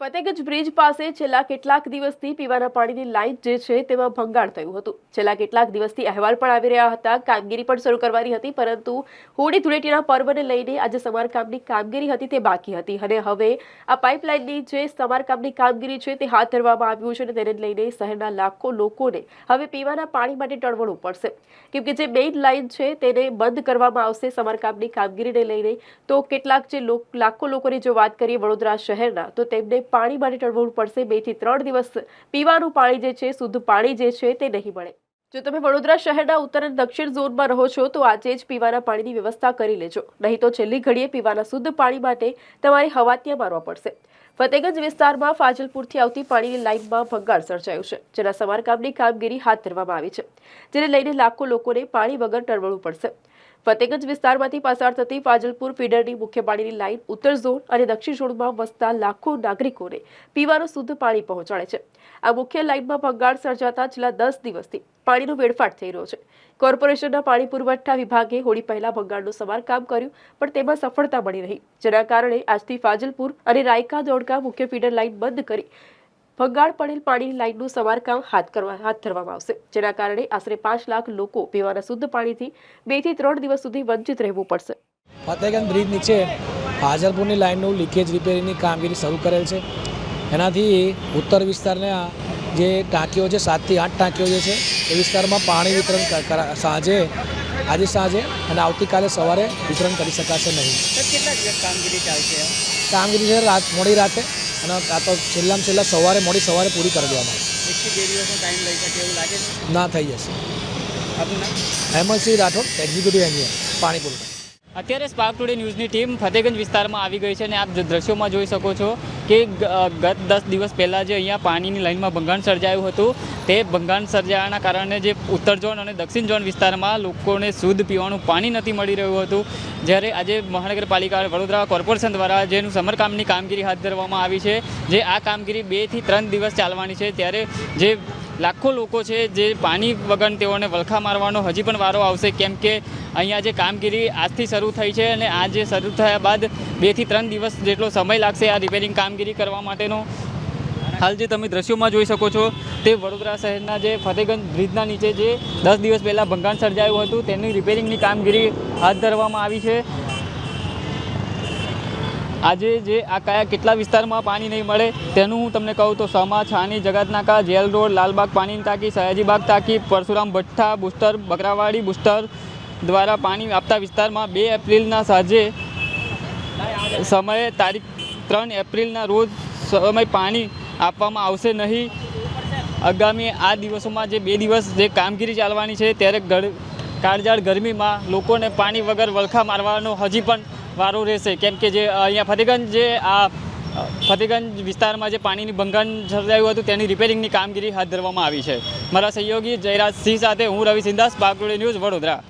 Fatehganj bridge પાસે છેલ્લા કેટલાક દિવસથી પીવાના પાણીની લાઇન જે છે તેમાં ભંગાણ થયું હતું। છેલ્લા કેટલાક દિવસથી અહેવાલ પણ આવી રહ્યા હતા, કામગીરી પણ શરૂ કરવાની હતી, પરંતુ હોળી ધૂળેટીના પર્વને લઈને આજે સમારકામની કામગીરી હતી તે બાકી હતી અને હવે આ પાઇપલાઇનની જે સમારકામની કામગીરી છે તે હાથ ધરવામાં આવ્યું છે અને તેને લઈને શહેરના લાખો લોકોને હવે પીવાના પાણી માટે ટળવળવું પડશે, કેમ કે જે મેઇન લાઇન છે તેને બંધ કરવામાં આવશે સમારકામની કામગીરીને લઈને। તો કેટલાક જે લાખો લોકોની જો વાત કરીએ વડોદરા શહેરના, તો તેમને પાણી માટે ટળવળવું પડશે। 2 થી 3 દિવસ પીવાનું પાણી જે છે, શુદ્ધ પાણી જે છે તે નહીં મળે। જો તમે વડોદરા શહેરના ઉત્તર અને દક્ષિણ ઝોનમાં રહો છો તો આજે જ પીવાના પાણીની વ્યવસ્થા કરી લેજો, નહીં તો છેલ્લી ઘડીએ પીવાના શુદ્ધ પાણી માટે તમારે હવાતિયા મારવા પડશે। ફતેગંજ વિસ્તારમાં ફાજલપુરથી આવતી પાણીની લાઇનમાં ભંગાણ સર્જાયું છે, જેના સમારકામની કામગીરી હાથ ધરવામાં આવી છે, જેને લઈને લાખો લોકોને પાણી વગર ટળવળવું પડશે। ફતેગંજ વિસ્તારમાંથી પસાર થતી ફાજલપુર ફીડરની મુખ્ય પાણીની લાઇન ઉત્તર ઝોન અને દક્ષિણ ઝોનમાં વસતા લાખો નાગરિકોને પીવાનું શુદ્ધ પાણી પહોંચાડે છે। આ મુખ્ય લાઇનમાં ભંગાણ સર્જાતા છેલ્લા 10 દિવસથી પાણીનો વેડફાટ થઈ રહ્યો છે। કોર્પોરેશનના પાણી પુરવઠા વિભાગે હોળી પહેલા ભંગાણનું સમારકામ કર્યું, પણ તેમાં સફળતા મળી રહી, જેના કારણે આજથી ફાજલપુર અને રાયકા દોડકા મુખ્ય ફીડર લાઇન બંધ કરી ભંગાણ પડેલ પાણીની લાઇનનું સમારકામ હાથ ધરવામાં આવશે, જેના કારણે આશરે 5 લાખ લોકો પીવાના શુદ્ધ પાણીથી 2 થી 3 દિવસ સુધી વંચિત રહેવું પડશે। ફતેગંજ બ્રિજ નીચે ફાજલપુરની લાઇનનું લીકેજ રિપેરિંગની કામગીરી શરૂ કરેલ છે। એનાથી ઉત્તર વિસ્તારના જે ટાંકીઓ છે, 7 થી 8 ટાંકીઓ જે છે એ વિસ્તારમાં પાણી વિતરણ આજે સાંજે અને આવતીકાલે સવારે વિતરણ કરી શકાશે નહીં। કેટલા દિવસ કામગીરી ચાલશે? કામગીરી છે મોડી રાતે અને આ તો છેલ્લામાં છેલ્લા સવારે મોડી સવારે પૂરી કરી દેવામાં આવશે। 1 થી 2 દિવસનો ટાઈમ લઈ શકે એવું લાગે છે? ના થઈ જશે। આપનું નામ? હેમંતસિંહ રાઠોડ, એક્ઝિક્યુટિવ એન્જિનિયર, પાણી પુરવઠા। અત્યારે સ્પાર્ક ટુડે ન્યૂઝની ટીમ ફતેગંજ વિસ્તારમાં આવી ગઈ છે અને આપ દ્રશ્યોમાં જોઈ શકો છો કે ગત 10 દિવસ પહેલાં જે અહીંયા પાણીની લાઇનમાં ભંગાણ સર્જાયું હતું, તે ભંગાણ સર્જાવાના કારણે જે ઉત્તર ઝોન અને દક્ષિણ ઝોન વિસ્તારમાં લોકોને શુદ્ધ પીવાનું પાણી નથી મળી રહ્યું હતું, જ્યારે આજે મહાનગરપાલિકા વડોદરા કોર્પોરેશન દ્વારા જેનું સમારકામની કામગીરી હાથ ધરવામાં આવી છે, જે આ કામગીરી 2 થી 3 દિવસ ચાલવાની છે, ત્યારે જે લાખો લોકો છે જે પાણી વગર તેઓને વલખા મારવાનો હજી પણ વારો આવશે, કેમ કે અહીંયા જે કામગીરી આજથી શરૂ થઈ છે અને આ જે શરૂ થયા બાદ 2 થી 3 દિવસ જેટલો સમય લાગશે આ રિપેરિંગ કામગીરી કરવા માટેનો। હાલ જે તમે દ્રશ્યોમાં જોઈ શકો છો તે વડોદરા શહેરના જે ફતેગંજ બ્રિજના નીચે જે 10 દિવસ પહેલાં ભંગાણ સર્જાયું હતું તેની રિપેરિંગની કામગીરી હાથ ધરવામાં આવી છે। આજે જે આ કયા કેટલા વિસ્તારમાં પાણી નહીં મળે તેનું હું તમને કહું તો સમા, છાની, જગતનાકા, જેલ રોડ, લાલબાગ પાણીની ટાંકી, સયાજીબાગ ટાંકી, પરશુરામ ભઠ્ઠા, બુસ્ટર, બકરાવાડી બુસ્ટર દ્વારા પાણી આપતા વિસ્તારમાં 2 એપ્રિલના સાંજે સમયે તારીખ 3 એપ્રિલના રોજ સમય પાણી આપવામાં આવશે નહીં। આગામી આ દિવસોમાં જે 2 દિવસ જે કામગીરી ચાલવાની છે, ત્યારે કાળઝાળ ગરમીમાં લોકોને પાણી વગર વલખા મારવાનો હજી પણ વારો રહેશે, કેમ કે જે અહીંયા ફતેગંજ વિસ્તારમાં જે પાણીની ભંગાણ સર્જાયું હતું તેની રિપેરિંગની કામગીરી હાથ ધરવામાં આવી છે। મારા સહયોગી જયરાજ સિંહ સાથે હું રવિ સિંધાસ, સ્પાર્ક ટુડે ન્યૂઝ, વડોદરા।